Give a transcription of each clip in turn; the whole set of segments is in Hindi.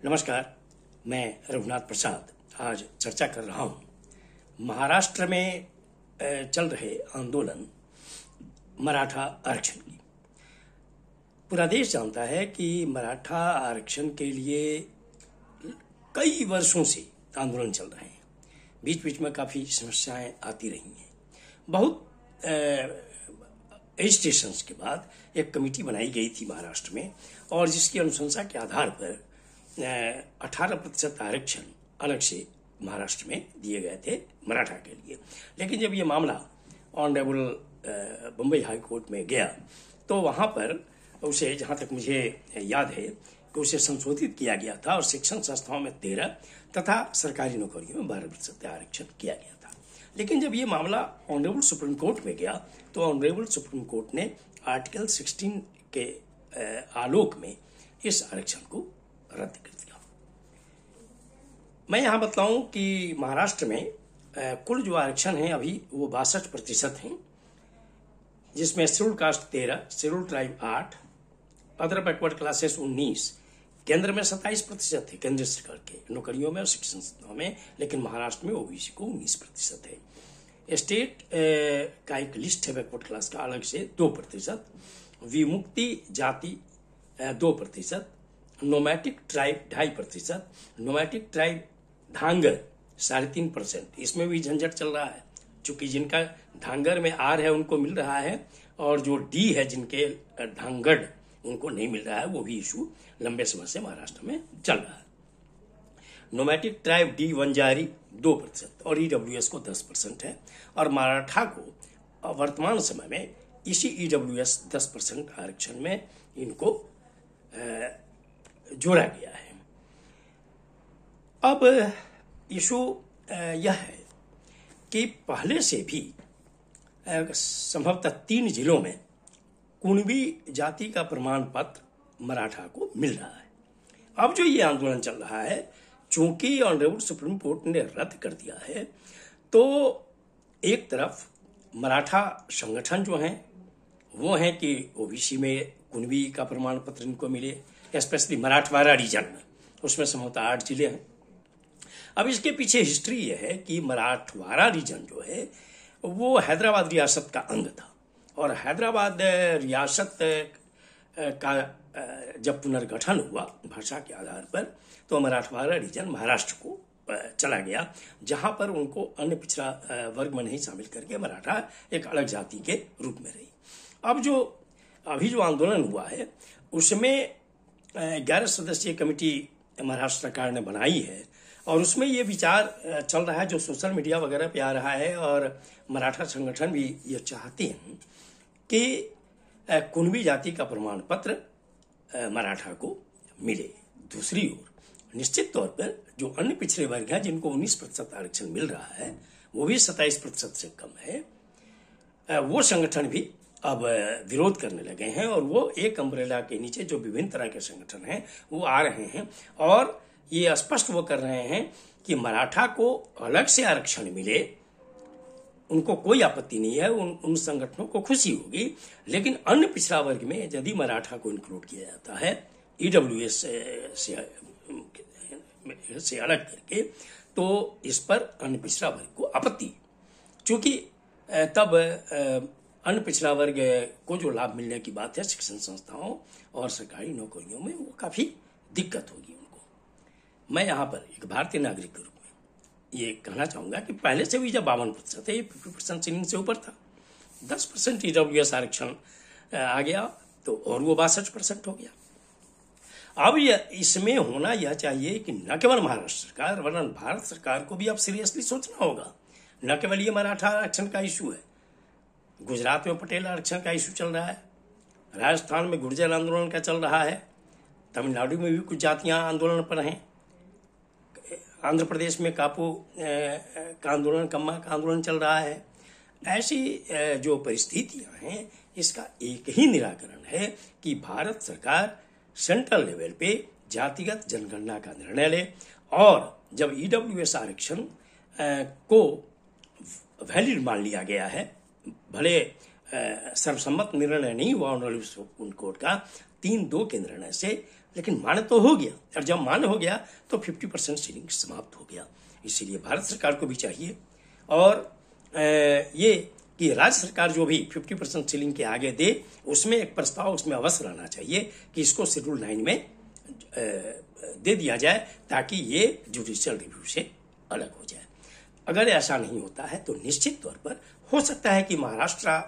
नमस्कार, मैं रघुनाथ प्रसाद आज चर्चा कर रहा हूं महाराष्ट्र में चल रहे आंदोलन मराठा आरक्षण की। पूरा देश जानता है कि मराठा आरक्षण के लिए कई वर्षों से आंदोलन चल रहे हैं। बीच बीच में काफ़ी समस्याएं आती रही हैं। बहुत एजिटेशंस के बाद एक कमेटी बनाई गई थी महाराष्ट्र में, और जिसकी अनुशंसा के आधार पर 18% आरक्षण अलग से महाराष्ट्र में दिए गए थे मराठा के लिए। लेकिन जब ये मामला ऑनरेबल बम्बई हाई कोर्ट में गया तो वहाँ पर उसे, जहाँ तक मुझे याद है, कि उसे संशोधित किया गया था और शिक्षण संस्थाओं में 13 तथा सरकारी नौकरियों में 12% आरक्षण किया गया था। लेकिन जब ये मामला ऑनरेबल सुप्रीम कोर्ट में गया तो ऑनरेबल सुप्रीम कोर्ट ने आर्टिकल 16 के आलोक में इस आरक्षण को रद्द कर दिया। मैं यहाँ बतलाऊं कि महाराष्ट्र में कुल जो आरक्षण है अभी वो 62% हैं, जिसमें schedule caste 13, schedule tribe 8, other backward classes 19, केंद्र में 27% है केंद्र सरकार के नौकरियों में और शिक्षण संस्थाओं में। लेकिन महाराष्ट्र में ओबीसी को 19% है। स्टेट का एक लिस्ट है बैकवर्ड क्लास का अलग से 2%, विमुक्ति जाति 2%, नोमैटिक ट्राइब 2.5%, नोमैटिक ट्राइब धांगर 3.5%। इसमें भी झंझट चल रहा है, चूंकि जिनका धांगर में आर है उनको मिल रहा है और जो डी है जिनके धांगड़ उनको नहीं मिल रहा है। वो भी इशू लंबे समय से महाराष्ट्र में चल रहा है। नोमैटिक ट्राइब डी वंजारी 2% और ईडब्ल्यूएस को 10% है। और मराठा को वर्तमान समय में इसी ईडब्ल्यूएस 10% आरक्षण में इनको जोड़ा गया है। अब इशू यह है कि पहले से भी संभवतः 3 जिलों में कुणबी जाति का प्रमाण पत्र मराठा को मिल रहा है। अब जो ये आंदोलन चल रहा है, चूंकि ऑनरेबल सुप्रीम कोर्ट ने रद्द कर दिया है, तो एक तरफ मराठा संगठन जो हैं वो हैं कि ओबीसी में कुणबी का प्रमाण पत्र इनको मिले, स्पेशली मराठवाड़ा रीजन में, उसमें संभवतः 8 जिले हैं। अब इसके पीछे हिस्ट्री यह है कि मराठवाड़ा रीजन जो है वो हैदराबाद रियासत का अंग था, और हैदराबाद रियासत का जब पुनर्गठन हुआ भाषा के आधार पर, तो मराठवाड़ा रीजन महाराष्ट्र को चला गया, जहां पर उनको अन्य पिछड़ा वर्ग में नहीं शामिल करके मराठा एक अलग जाति के रूप में रही। अब अभी जो आंदोलन हुआ है उसमें 11 सदस्यीय कमेटी महाराष्ट्र सरकार ने बनाई है, और उसमें ये विचार चल रहा है जो सोशल मीडिया वगैरह पे आ रहा है, और मराठा संगठन भी ये चाहते हैं कि कुणबी जाति का प्रमाण पत्र मराठा को मिले। दूसरी ओर निश्चित तौर पर जो अन्य पिछड़े वर्ग हैं जिनको 19% आरक्षण मिल रहा है, वो भी 27% से कम है, वो संगठन भी अब विरोध करने लगे हैं, और वो एक अम्ब्रेला के नीचे जो विभिन्न तरह के संगठन हैं वो आ रहे हैं, और ये स्पष्ट वो कर रहे हैं कि मराठा को अलग से आरक्षण मिले, उनको कोई आपत्ति नहीं है, उन संगठनों को खुशी होगी। लेकिन अन्य पिछड़ा वर्ग में यदि मराठा को इंक्लूड किया जाता है ईडब्ल्यूएस से अलग करके, तो इस पर अन्य पिछड़ा वर्ग को आपत्ति, क्योंकि तब अन्य पिछड़ा वर्ग को जो लाभ मिलने की बात है शिक्षण संस्थाओं और सरकारी नौकरियों में, वो काफी दिक्कत होगी उनको। मैं यहाँ पर एक भारतीय नागरिक के रूप में ये कहना चाहूंगा कि पहले से भी जब 52% है, 50% सीलिंग से ऊपर था, 10% ईडब्ल्यूएस आरक्षण आ गया तो और वो 62% हो गया। अब इसमें होना यह चाहिए कि न केवल महाराष्ट्र सरकार वरन भारत सरकार को भी अब सीरियसली सोचना होगा। न केवल ये मराठा आरक्षण का इशू है, गुजरात में पटेल आरक्षण का इशू चल रहा है, राजस्थान में गुर्जर आंदोलन का चल रहा है, तमिलनाडु में भी कुछ जातियां आंदोलन पर हैं, आंध्र प्रदेश में कापू का आंदोलन, कम्मा का आंदोलन चल रहा है। ऐसी जो परिस्थितियां हैं, इसका एक ही निराकरण है कि भारत सरकार सेंट्रल लेवल पे जातिगत जनगणना का निर्णय ले, और जब ईडब्ल्यूएस आरक्षण को वैलिड मान लिया गया है, भले सर्वसम्मत निर्णय नहीं हुआ ऑनरेबल सुप्रीम कोर्ट का, 3-2 के निर्णय से लेकिन मान्य तो हो गया, और जब मान्य हो गया तो 50% सीलिंग समाप्त हो गया। इसीलिए भारत सरकार को भी चाहिए, और ये कि राज्य सरकार जो भी 50% सीलिंग के आगे दे, उसमें एक प्रस्ताव उसमें अवश्य रहना चाहिए कि इसको शेड्यूल 9 में दे दिया जाए, ताकि ये जुडिशियल रिव्यू से अलग हो जाए। अगर ऐसा नहीं होता है तो निश्चित तौर पर हो सकता है कि महाराष्ट्र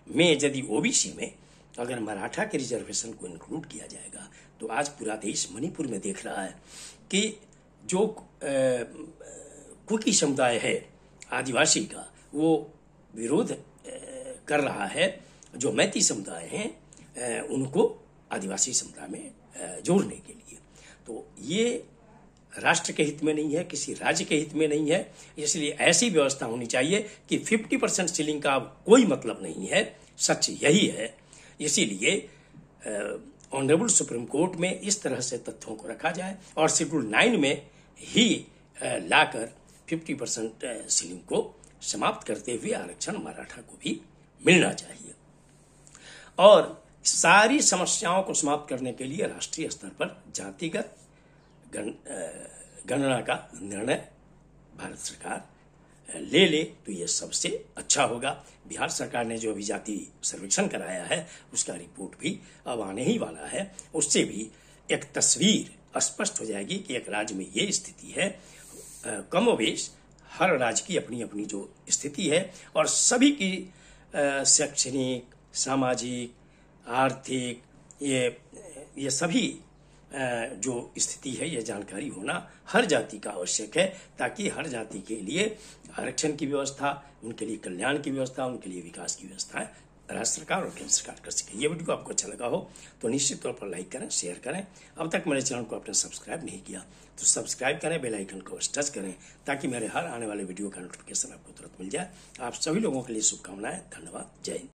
में यदि ओबीसी में अगर मराठा के रिजर्वेशन को इंक्लूड किया जाएगा, तो आज पूरा देश मणिपुर में देख रहा है कि जो कुकी समुदाय है आदिवासी का, वो विरोध कर रहा है। जो मैती समुदाय हैं उनको आदिवासी समुदाय में जोड़ने के लिए, तो ये राष्ट्र के हित में नहीं है, किसी राज्य के हित में नहीं है। इसलिए ऐसी व्यवस्था होनी चाहिए कि 50% सीलिंग का कोई मतलब नहीं है, सच यही है। इसीलिए ऑनरेबल सुप्रीम कोर्ट में इस तरह से तथ्यों को रखा जाए और शेड्यूल 9 में ही लाकर 50% सीलिंग को समाप्त करते हुए आरक्षण मराठा को भी मिलना चाहिए। और सारी समस्याओं को समाप्त करने के लिए राष्ट्रीय स्तर पर जातिगत गणना का निर्णय भारत सरकार ले तो ये सबसे अच्छा होगा। बिहार सरकार ने जो अभी जाति सर्वेक्षण कराया है उसका रिपोर्ट भी अब आने ही वाला है, उससे भी एक तस्वीर स्पष्ट हो जाएगी कि एक राज्य में ये स्थिति है। कमोबेश हर राज्य की अपनी अपनी जो स्थिति है और सभी की शैक्षणिक, सामाजिक, आर्थिक, ये सभी जो स्थिति है, ये जानकारी होना हर जाति का आवश्यक है, ताकि हर जाति के लिए आरक्षण की व्यवस्था, उनके लिए कल्याण की व्यवस्था, उनके लिए विकास की व्यवस्था राज्य सरकार और केंद्र सरकार कर सके। ये वीडियो आपको अच्छा लगा हो तो निश्चित तौर पर लाइक करें, शेयर करें। अब तक मेरे चैनल को आपने सब्सक्राइब नहीं किया तो सब्सक्राइब करें, बेल आइकन को टच करें, ताकि मेरे हर आने वाले वीडियो का नोटिफिकेशन आपको तुरंत मिल जाए। आप सभी लोगों के लिए शुभकामनाएं। धन्यवाद। जय हिंद।